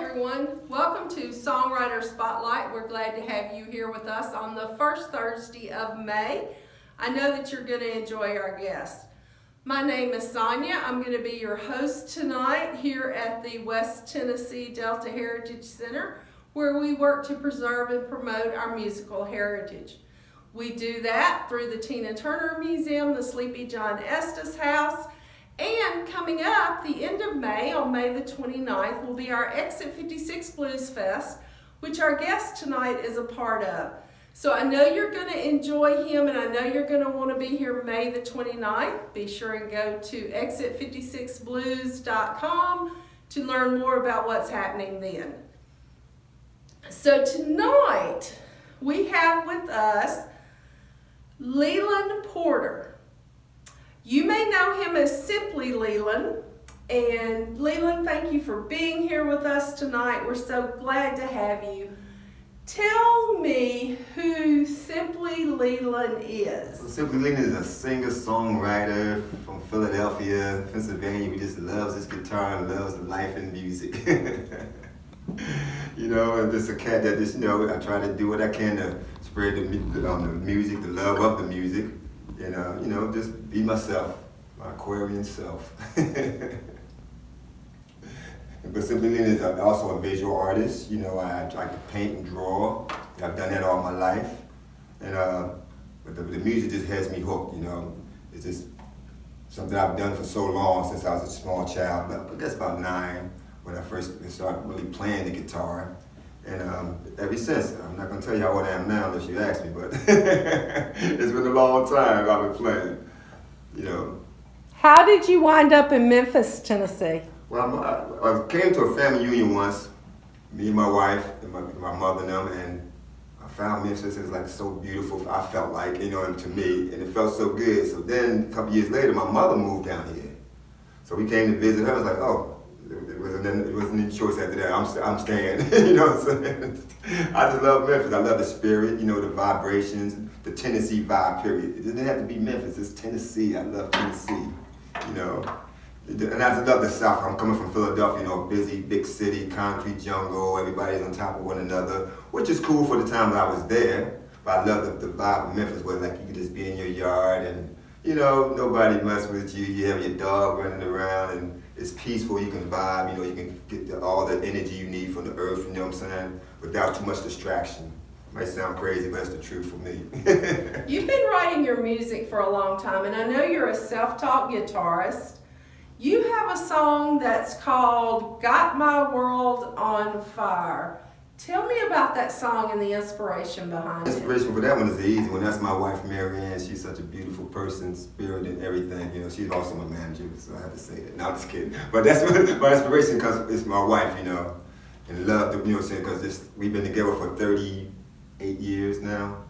everyone. Welcome to Songwriter Spotlight. We're glad to have you here with us on the first Thursday of May. I know that you're going to enjoy our guests. My name is Sonia. I'm going to be your host tonight here at the West Tennessee Delta Heritage Center, where we work to preserve and promote our musical heritage. We do that through the Tina Turner Museum, the Sleepy John Estes House, and coming up the end of May, on May the 29th, will be our Exit 56 Blues Fest, which our guest tonight is a part of. So I know you're going to enjoy him, and I know you're going to want to be here May the 29th. Be sure and go to exit56blues.com to learn more about what's happening then. So tonight, we have with us Leland Porter. You may know him as simply Leland. And Leland, thank you for being here with us tonight. We're so glad to have you. Tell me who Simply Leland is. Well, Simply Leland is a singer-songwriter from Philadelphia, Pennsylvania, who just loves his guitar and loves the life and music. And just a cat that just, I try to do what I can to spread the music, the love of the music. And, just be myself, my Aquarian self. But Simply Leland is also a visual artist. I like to paint and draw. I've done that all my life. And but the music just has me hooked, It's just something I've done for so long since I was a small child. I guess about 9 when I first started really playing the guitar. And ever since, I'm not going to tell you how old I am now unless you ask me, but it's been a long time I've been playing, How did you wind up in Memphis, Tennessee? Well, I came to a family reunion once, me and my wife and my mother and them, and I found Memphis. It was like so beautiful, I felt like, to me, and it felt so good. So then a couple years later, my mother moved down here. So we came to visit her. I was like, oh, it wasn't any choice after that. I'm staying, you know what I'm saying? I just love Memphis. I love the spirit, the vibrations, the Tennessee vibe, period. It doesn't have to be Memphis, it's Tennessee. I love Tennessee, And I just love the South. I'm coming from Philadelphia, busy, big city, concrete jungle, everybody's on top of one another, which is cool for the time that I was there. But I love the vibe of Memphis where like you can just be in your yard and, nobody mess with you. You have your dog running around and it's peaceful. You can vibe, you can get all the energy you need from the earth, you know what I'm saying, without too much distraction. Might sound crazy, but it's the truth for me. You've been writing your music for a long time, and I know you're a self-taught guitarist. You have a song that's called Got My World on Fire. Tell me about that song and the inspiration behind it. Inspiration for that one is the easy one. That's my wife, Mary Ann. She's such a beautiful person, spirit and everything. She's also my manager, so I have to say that. No, I'm just kidding. But that's my inspiration because it's my wife, and love, because we've been together for 38 years now.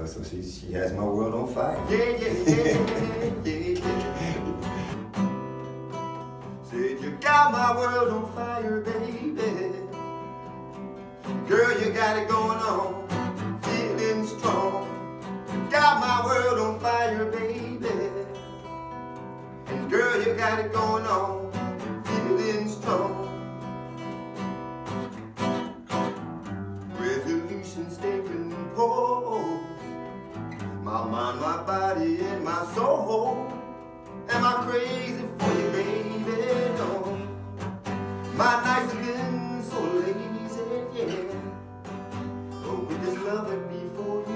So she has my world on fire. Yeah. Said you got my world on fire, baby. Girl, you got it going on, feeling strong. You got my world on fire, baby. And girl, you got it going on, feeling strong. Resolutions taking hold. My mind, my body, and my soul. Am I crazy for you, baby? No. My nights have been so lazy, yeah. Oh, with this loving me for you.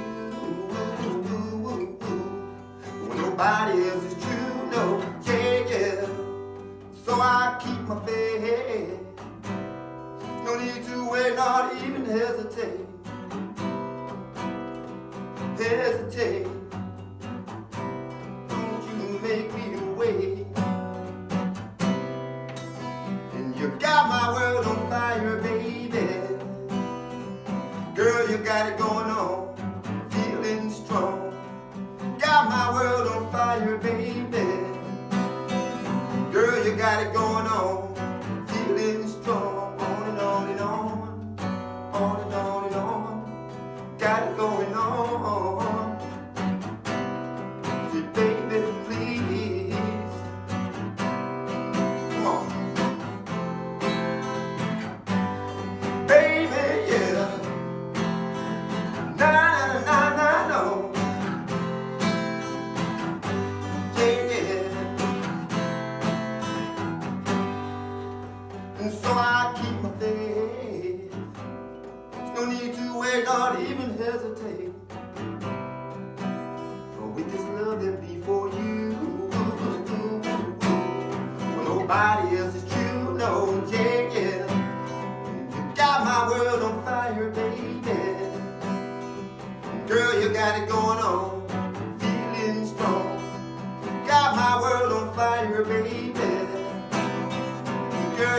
When nobody else is true, no, yeah. So I keep my faith. No need to wait, not even hesitate. Don't you make me wait. And you got my world on fire, baby. Girl, you got it going on, feeling strong. Got my world on fire, baby. Girl, you got it going on, feeling strong. On and on and on, on and on and on. Got it going on. Say, baby, please. Come on.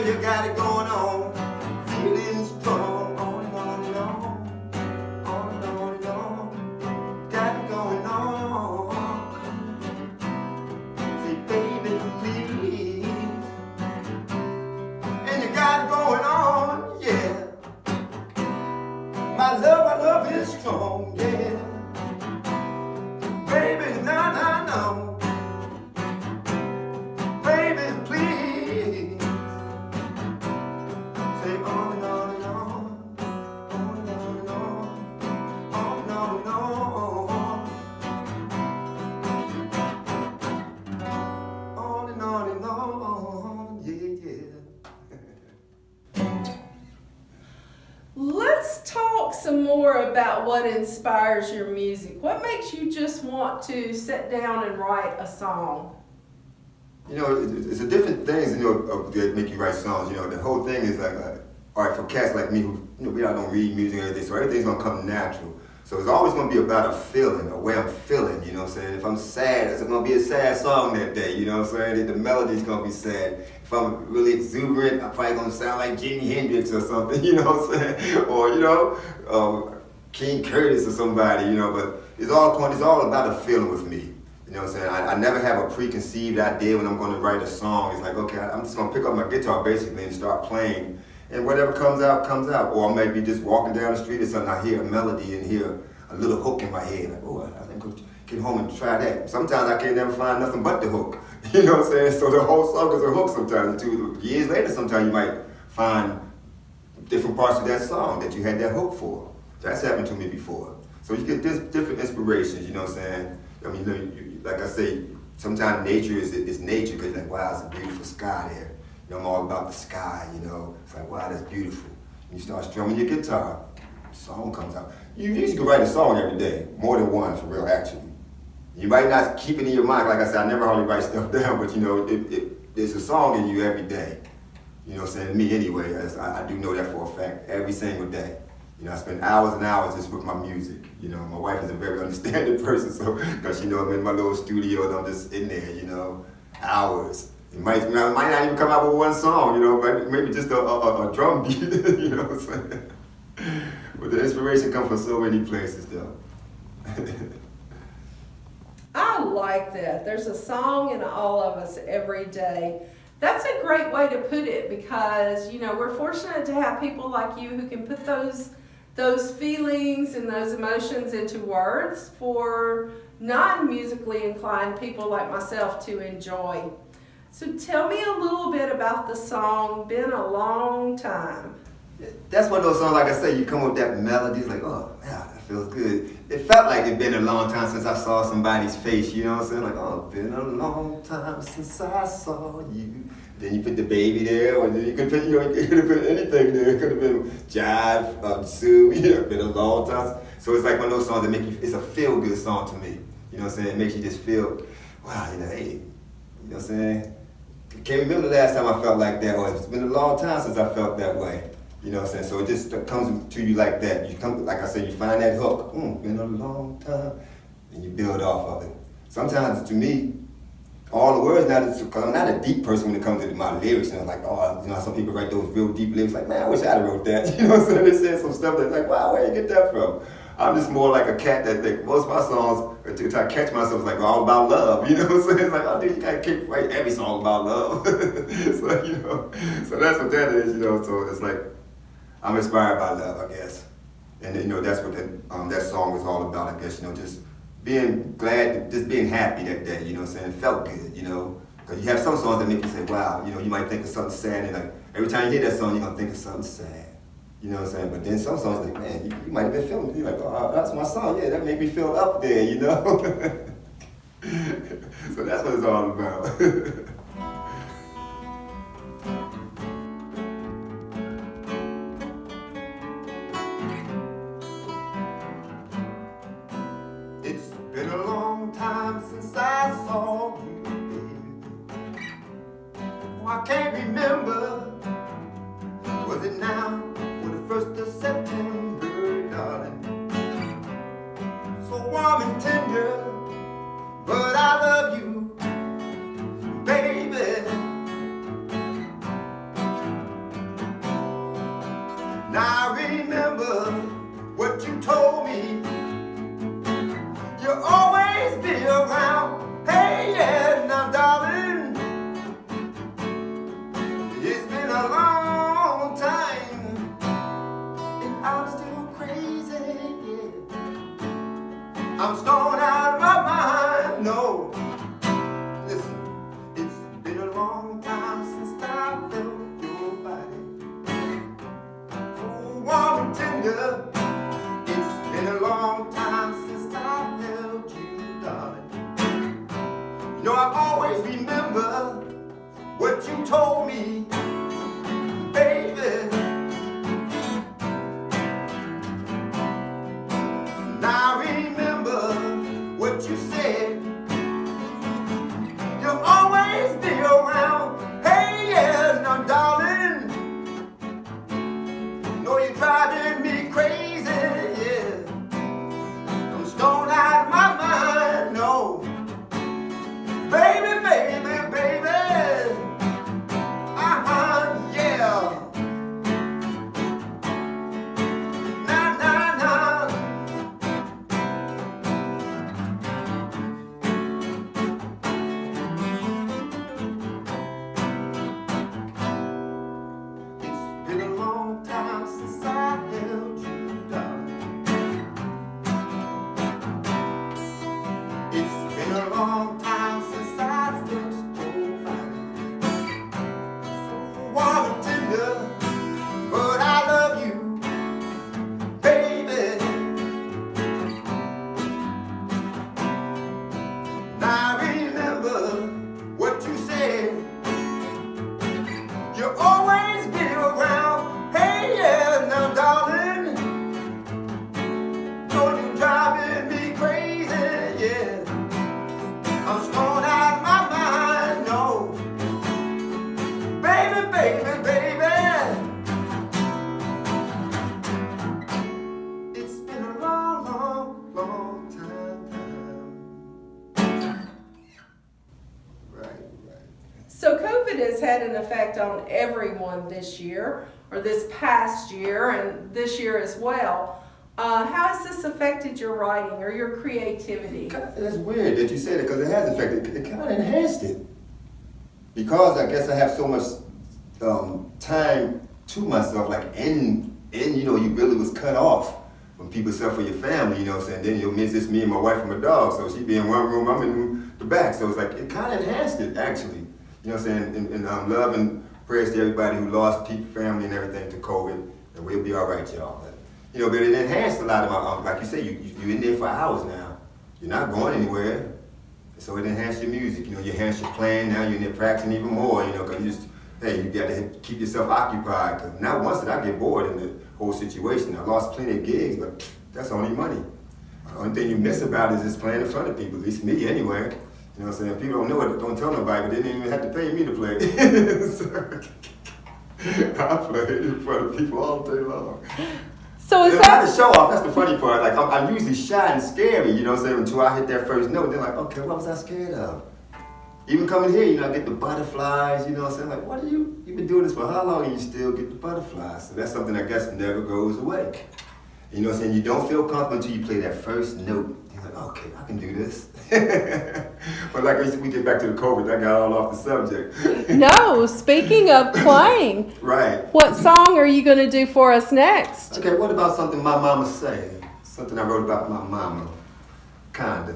girl, you got it going on. Feeling strong, on and on and on. On and on and on. Got it going on. Say, baby, please. And you got it going on, yeah. My love is strong, yeah. Baby, no. Baby, please. Say on and on and on. On and on and on. On and on and on. On and on and on. Yeah. Let's talk some more about what inspires your music. What makes you just want to sit down and write a song? You know, it's a different things, that make you write songs. You know, the whole thing is like, all right, for cats like me who, we don't read music and everything, so everything's gonna come natural. So it's always gonna be about a feeling, a way I'm feeling, you know what I'm saying? If I'm sad, it's gonna be a sad song that day, you know what I'm saying? The melody's gonna be sad. If I'm really exuberant, I'm probably gonna sound like Jimi Hendrix or something, you know what I'm saying? Or, King Curtis or somebody, but it's all about a feeling with me. You know what I'm saying? I never have a preconceived idea when I'm going to write a song. It's like, okay, I'm just going to pick up my guitar basically and start playing. And whatever comes out, comes out. Or I may be just walking down the street or something, I hear a melody and hear a little hook in my head. Like, oh, I think I'll get home and try that. Sometimes I can't never find nothing but the hook. You know what I'm saying? So the whole song is a hook sometimes. 2 years later, sometimes you might find different parts of that song that you had that hook for. That's happened to me before. So you get different inspirations, you know what I'm saying? I mean, like I say, sometimes nature is nature because like, wow, it's a beautiful sky there. I'm all about the sky, It's like, wow, that's beautiful. And you start strumming your guitar, a song comes out. You usually can write a song every day, more than one for real, actually. You might not keep it in your mind. Like I said, I never hardly write stuff down, but there's a song in you every day. You know what I'm saying? Me anyway, I do know that for a fact, every single day. I spend hours and hours just with my music. My wife is a very understanding person, so because I'm in my little studio and I'm just in there, hours. It might not even come out with one song, but maybe just a drum beat, you know what I'm saying? But the inspiration comes from so many places, though. I like that. There's a song in all of us every day. That's a great way to put it because, we're fortunate to have people like you who can put those feelings and those emotions into words for non-musically inclined people like myself to enjoy. So tell me a little bit about the song, Been a Long Time. That's one of those songs, like I say, you come up with that melody, it's like, oh, yeah, that feels good. It felt like it'd been a long time since I saw somebody's face, you know what I'm saying? Like, oh, been a long time since I saw you. Then you put the baby there, or then you could put, you could have put anything there. It could have been Jive, Sue, been a long time. So it's like one of those songs that make you, it's a feel-good song to me. You know what I'm saying? It makes you just feel, wow, hey, you know what I'm saying? I can't remember the last time I felt like that, or it's been a long time since I felt that way. You know what I'm saying? So it just comes to you like that. You come, like I said, you find that hook, been a long time, and you build off of it. Sometimes to me, all the words now, because I'm not a deep person when it comes to my lyrics, like, some people write those real deep lyrics, like, man, I wish I'd wrote that. You know what I'm saying? They said some stuff that's like, wow, where you get that from? I'm just more like a cat that think most of my songs, to try to catch myself, is like all about love. You know what I'm saying? It's like, oh, dude, you gotta keep writing every song about love. So that's what that is, So it's like, I'm inspired by love, I guess. And that's what that song is all about, I guess, just being glad, just being happy that day, you know what I'm saying? It felt good, Because you have some songs that make you say, wow, you might think of something sad, and like every time you hear that song, you're gonna think of something sad. You know what I'm saying? But then some songs like, man, you might have been feeling it. You're like, oh, that's my song, yeah, that made me feel up there, So that's what it's all about. It's been a long time since I saw you, baby. Oh, I can't remember. Was it now or the 1st of September, darling? So warm and tender, but I love you, baby. Now I remember what you told me. You'll always be around. Hey, yeah, now darling, it's been a long time, and I'm still crazy, yeah. I'm stoned out of my mind, no. Listen, it's been a long time since I felt your body so warm and tender. It's been a long time since I held you, darling. You know I always remember what you told me, baby. Now I remember what you said. You'll always be around. Hey, yeah, now darling, know you're driving me crazy, yeah. I'm stoned out of my mind, no. Baby, baby, baby, yeah. Nah, nah, nah. It's been a long time since I held you, darling. It's been a long time since I touched your body. So warm and tender, but I love you, baby. Now I remember what you said. You'll always be around. Hey, yeah, now darling, know you're driving me crazy, yeah. I'm stoned out of my mind, no. Baby, baby, baby, it's been a long, long, long time. Right. So COVID has had an effect on everyone this year, or this past year, and this year as well. How has this affected your writing or your creativity? That's weird that you say that, because it has affected. It kind of enhanced it, because I guess I have so much time to myself. Like, and you know, you really was cut off from people except for your family. You know what I'm saying? Then it's just me and my wife and my dog. So she be in one room, I'm in the back. So it's like it kind of enhanced it, actually. You know what I'm saying? And love and prayers to everybody who lost people, family, and everything to COVID. And we'll be all right, y'all. But, you know, but it enhanced a lot of my, like you say, you're in there for hours now. You're not going anywhere. So it enhanced your music. You know, you enhanced your playing. Now you're in there practicing even more, you know, because you just, hey, you got to keep yourself occupied. Because now once did I get bored in the whole situation. I lost plenty of gigs, but that's only money. The only thing you miss about it is just playing in front of people, at least me anyway. You know what I'm saying? People don't know it, don't tell nobody, but they didn't even have to pay me to play. So, I play in front of people all day long. So is I that have to show off, that's the funny part. Like, I'm usually shy and scary, you know what I'm saying, until I hit that first note. They're like, okay, what was I scared of? Even coming here, you know, I get the butterflies, you know what I'm saying? Like, what are you've been doing this for how long and you still get the butterflies? So that's something I guess never goes away. You know what I'm saying? You don't feel comfortable until you play that first note. You're like, okay, I can do this. But like we get back to the COVID, I got all off the subject. No, speaking of playing, Right. what song are you going to do for us next? Okay, what about something my mama say? Something I wrote about my mama. Kinda.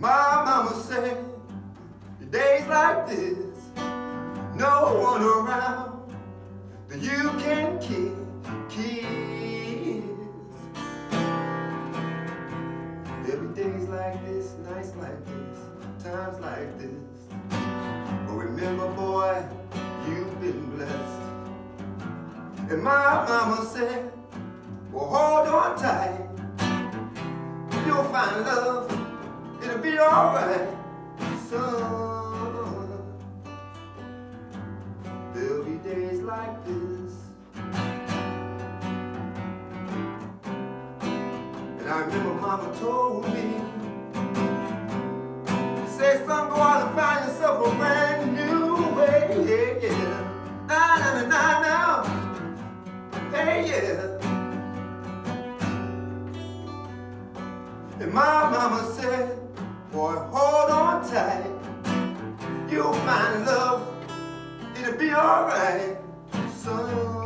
My mama said, days like this, no one around that you can kiss. There'll be days like this, nights like this, times like this. But remember, boy, you've been blessed. And my mama said, well, hold on tight. You'll find love. It'll be alright, son. days like this. And I remember Mama told me, say, son, go out and find yourself a brand new way, yeah, yeah. Nah, nah, nah, nah, nah. Hey, yeah. And my mama said, boy, hold on tight. You'll find love, it'll be alright, son.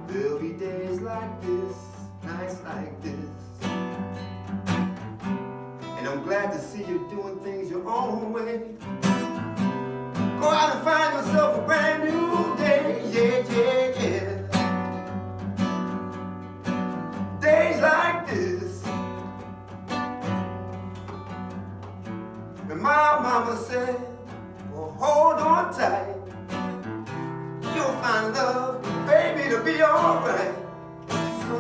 There'll be days like this, nights like this. And I'm glad to see you doing things your own way. Go out and find yourself a brand new day, yeah, yeah, yeah. Days like this. And my mama said, well, hold on tight. You'll find love, baby, it'll be alright. So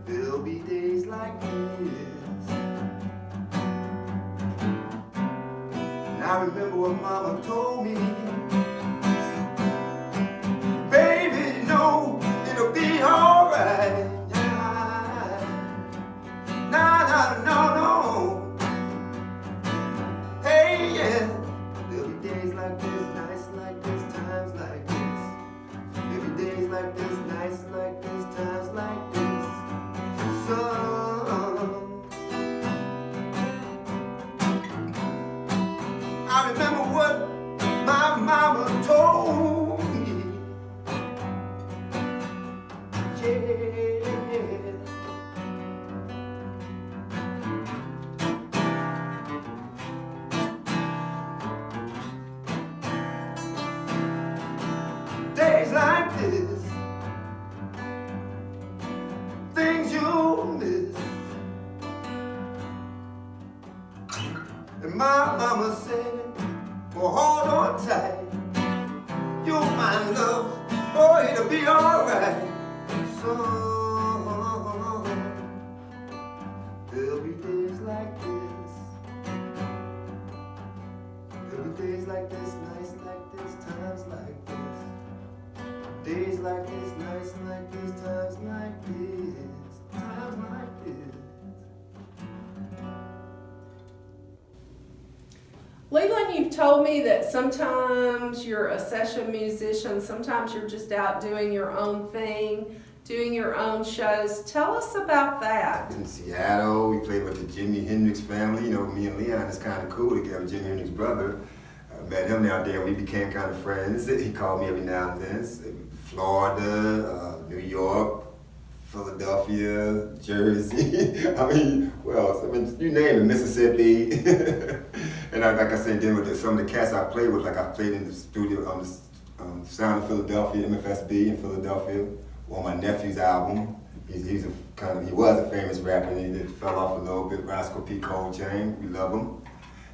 there'll be days like this. And I remember what mama told me. Baby, you know it'll be alright. Yeah. Nah, nah, no, no. Hey, yeah. There'll be days like this, nights like this, times like this. There'll be days like this, nights like this, times like this. So I remember what my mama told me. Yeah. Days like this, things you miss. And my mama said, well, hold on tight. You'll find love, boy, it'll be alright. So there'll be days like this. There'll be days like this, nights like this, times like this. Days like this, nights like this, times like this, times like this. Leland, you've told me that sometimes you're a session musician, sometimes you're just out doing your own thing, doing your own shows. Tell us about that. In Seattle, we played with the Jimi Hendrix family. You know, me and Leon, it's kind of cool to get Jimi Hendrix's brother. I met him out there, we became kind of friends. He called me every now and then. Florida, New York, Philadelphia, Jersey. I mean, where else? I mean, you name it, Mississippi. And like I said, then with some of the cats I played with, like I played in the studio on the Sound of Philadelphia, MFSB in Philadelphia, on my nephew's album. He was a famous rapper, and he did fell off a little bit. Rascal P. Cold Chain, we love him.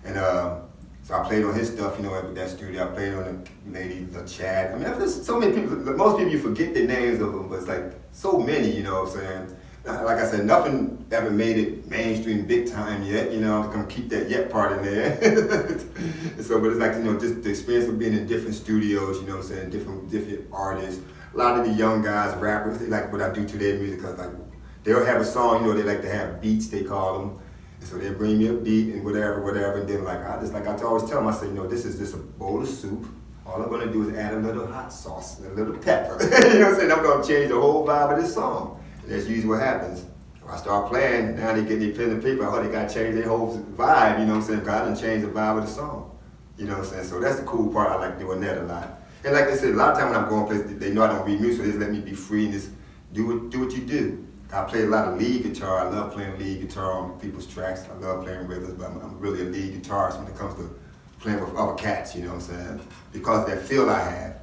And so I played on his stuff, you know, at that studio. I played on the lady, the Chad. I mean, there's so many people. Most people you forget the names of them, but it's like so many, you know what I'm saying? Like I said, nothing ever made it mainstream big time yet, you know. I'm gonna keep that yet part in there. So, but it's like, you know, just the experience of being in different studios, you know what I'm saying, different artists. A lot of the young guys, rappers, they like what I do to their music, cause like they'll have a song, you know, they like to have beats, they call them. And so they'll bring me a beat and whatever, and then like I always tell them, I say, you know, this is just a bowl of soup. All I'm gonna do is add a little hot sauce and a little pepper. You know what I'm saying? I'm gonna change the whole vibe of this song. And that's usually what happens. If I start playing, now they get their pen and paper, they gotta change their whole vibe, you know what I'm saying? Because I done changed the vibe of the song. You know what I'm saying? So that's the cool part, I like doing that a lot. And like I said, a lot of times when I'm going places, they know I don't read music, so they just let me be free and just do what you do. I play a lot of lead guitar. I love playing lead guitar on people's tracks. I love playing rhythms, but I'm really a lead guitarist when it comes to playing with other cats, you know what I'm saying? Because of that feel I have.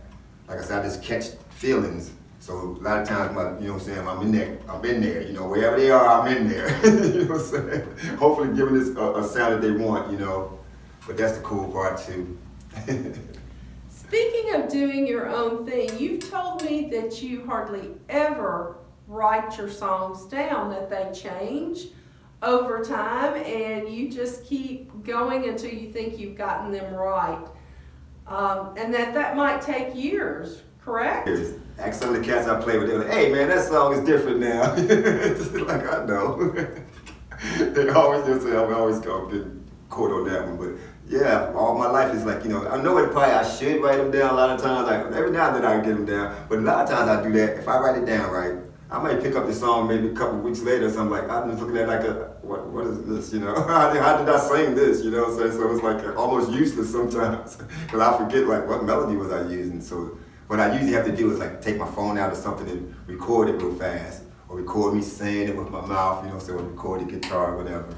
Like I said, I just catch feelings. So a lot of times, you know what I'm saying, I'm in there, you know, wherever they are, I'm in there, you know what I'm saying? Hopefully giving this a sound that they want, you know, but that's the cool part too. Speaking of doing your own thing, you've told me that you hardly ever write your songs down, that they change over time, and you just keep going until you think you've gotten them right. And that might take years, correct? Ask some of the cats I play with, they're like, hey man, that song is different now. Just like, I know. They always just say, I'm always going to get caught on that one. But yeah, all my life is like, I know it probably I should write them down a lot of times. Like every now and then I get them down. But a lot of times I do that. If I write it down right, I might pick up the song maybe a couple weeks later. So I'm like, I'm just looking at it like, what is this, How did I sing this, what I'm saying? So it's like almost useless sometimes. Because I forget like what melody was I using. So what I usually have to do is like take my phone out or something and record it real fast. Or record me saying it with my mouth, so I record the guitar, whatever.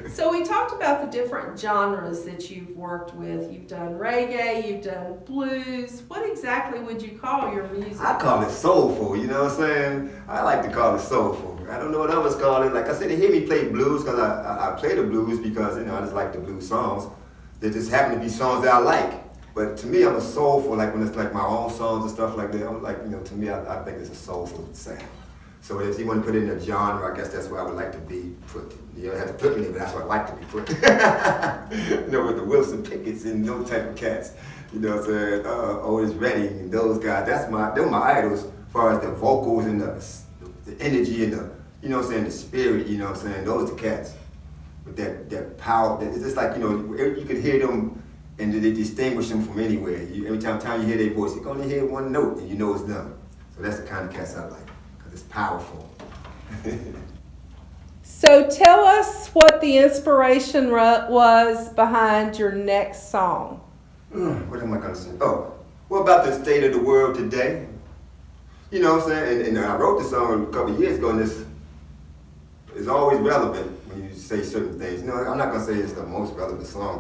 So we talked about the different genres that you've worked with. You've done reggae, you've done blues. What exactly would you call your music? I call it soulful, you know what I'm saying? I like to call it soulful. I don't know what others call it. Like I said, they hear me play blues because I play the blues because, I just like the blues songs. They just happen to be songs that I like. But to me, I'm a soulful, like when it's like my own songs and stuff like that, I'm like, to me, I think it's a soulful sound. So if you want to put it in a genre, I guess that's where I would like to be put. You don't have to put me there, but that's where I like to be put. With the Wilson Pickett's and those type of cats. What I'm saying? Otis Redding and those guys. They're my idols as far as the vocals and the energy and the spirit, Those are the cats. With that power. It's just like, you could hear them and they distinguish them from anywhere. Every time you hear their voice, you can only hear one note and you know it's them. So that's the kind of cats I like. It's powerful. So tell us what the inspiration was behind your next song. What am I going to say? Oh, what about the state of the world today? You know what I'm saying? And I wrote this song a couple of years ago, and it's always relevant when you say certain things. I'm not going to say it's the most relevant song,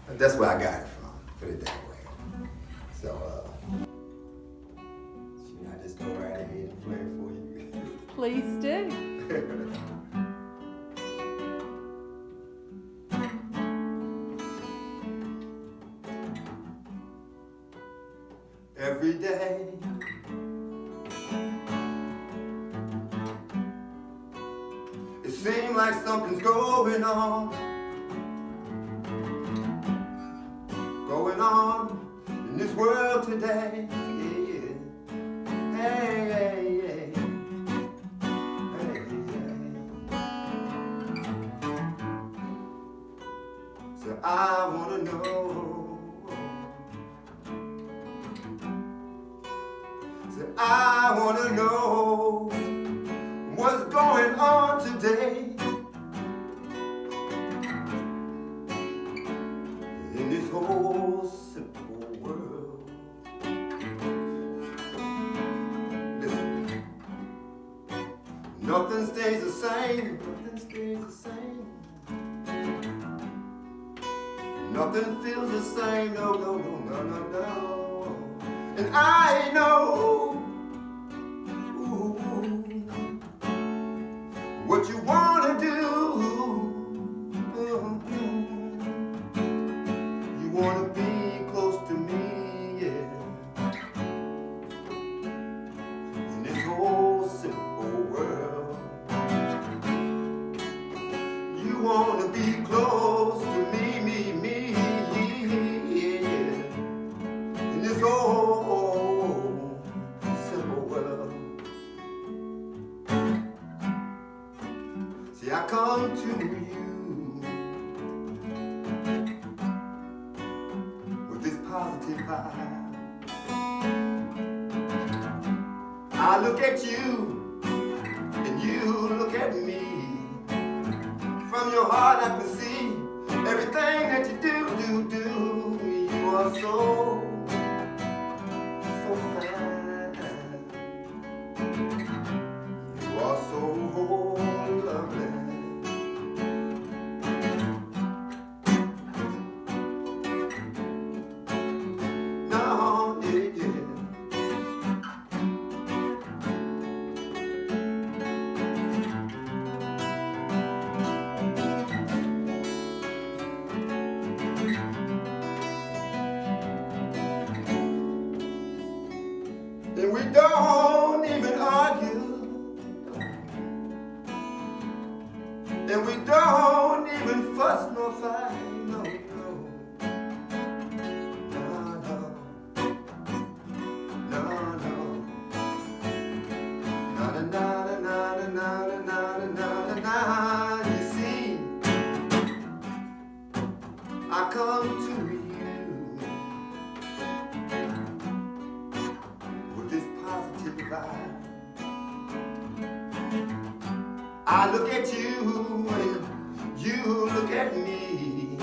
but that's where I got it from. Put it that way. So, should I just go right ahead and play it for you? Please do. Every day it seems like something's going on in this world today. Yeah. Hey. So I wanna know. So I wanna know what's going on today in this whole simple world. Listen, nothing stays the same. Nothing stays the same. Nothing feels the same. No. And I know what you wanna do. You wanna be close to me, yeah. In this whole simple world, you wanna be close to me, yeah. In this whole simple world. See, I come to you with this positive vibe. I look at you and you look at me. From your heart I can see everything that you do. You are so fine. You are so lovely. No, yeah. gonna fight, no, no. No, no. No, no. Na na na na na na na na na na. You see, I come to you with this positive vibe. I look at you and you look at me.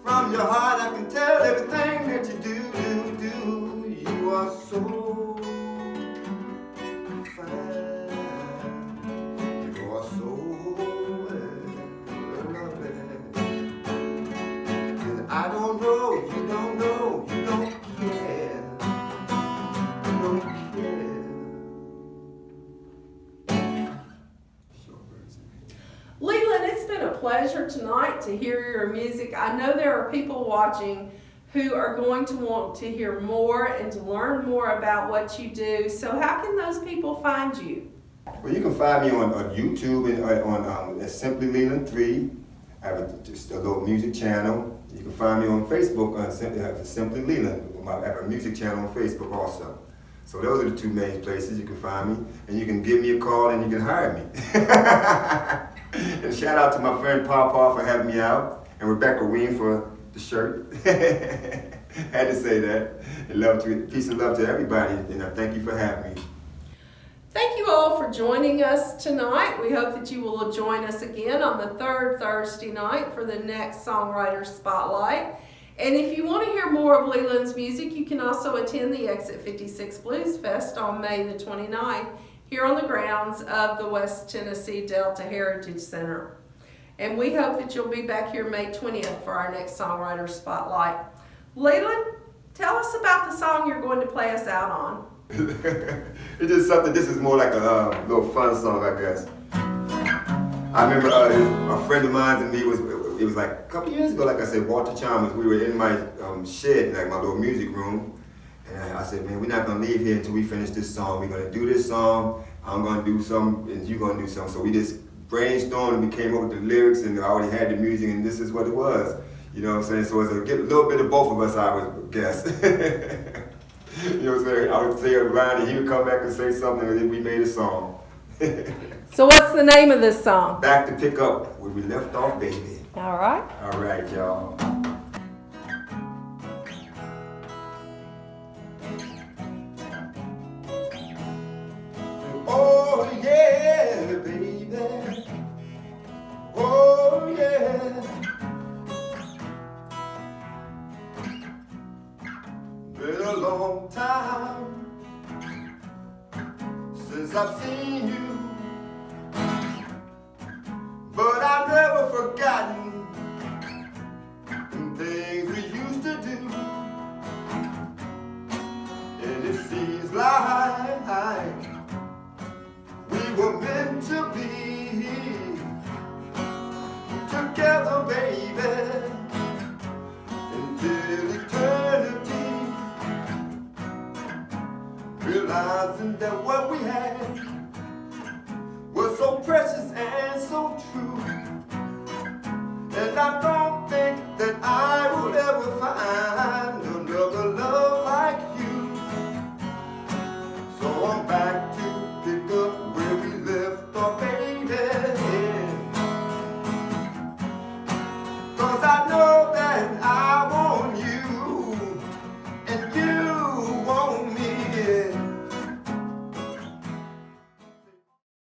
From your heart I can tell everything that you do. You are so fine. You are so lovely. 'Cause I don't know, you don't know, you don't care. You don't care. Leland, it's been a pleasure tonight to hear your music. I know there are people watching who are going to want to hear more and to learn more about what you do. So how can those people find you? Well, you can find me on YouTube and on Simply Leland 3. I have just a little music channel. You can find me on Facebook on Simply Leland. I have a music channel on Facebook also. So those are the two main places you can find me. And you can give me a call and you can hire me. And shout out to my friend Paw for having me out. And Rebecca Ween for the shirt. Had to say that. And peace and love to everybody. And I thank you for having me. Thank you all for joining us tonight. We hope that you will join us again on the third Thursday night for the next Songwriter Spotlight. And if you want to hear more of Leland's music, you can also attend the Exit 56 Blues Fest on May the 29th here on the grounds of the West Tennessee Delta Heritage Center. And we hope that you'll be back here May 20th for our next Songwriter Spotlight. Leland, tell us about the song you're going to play us out on. It's just something, this is more like a little fun song, I guess. I remember a friend of mine and me, it was like a couple years ago, like I said, Walter Chalmers, we were in my shed, like my little music room, and I said, man, we're not gonna leave here until we finish this song. We're gonna do this song, I'm gonna do something, and you're gonna do something. So we just brainstormed and we came up with the lyrics, and I already had the music, and this is what it was. You know what I'm saying? So it's a little bit of both of us, I would guess. You know what I'm saying? I would say a line and he would come back and say something and then we made a song. So what's the name of this song? Back to pick up where we left off, baby. All right. All right, y'all. Oh yeah, baby. Oh yeah. Been a long time since I've seen you, but I've never forgotten